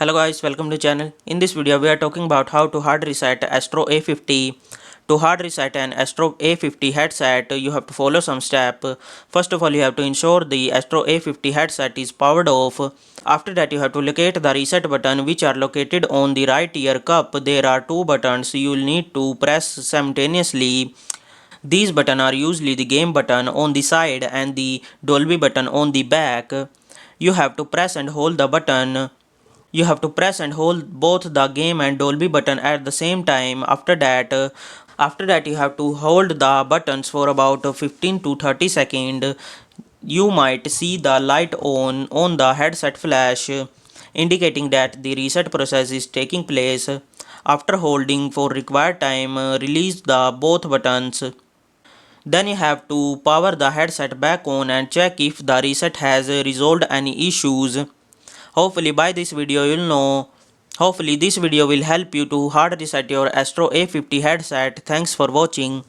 Hello guys, welcome to the channel. In this video we are talking about how to hard reset Astro A50. To hard reset an Astro A50 headset, you have to follow some steps. First of all, you have to ensure the Astro A50 headset is powered off. After that, you have to locate the reset button which are located on the right ear cup. There are two buttons you will need to press simultaneously. These buttons are usually the game button on the side and the Dolby button on the back. You have to press and hold the button. You have to press and hold both the game and Dolby button at the same time. After that you have to hold the buttons for about 15 to 30 seconds. You might see the light on the headset flash, indicating that the reset process is taking place. After holding for required time, release the both buttons. Then you have to power the headset back on and check if the reset has resolved any issues. Hopefully by this video you'll know. Hopefully this video will help you to hard reset your Astro A50 headset. Thanks for watching.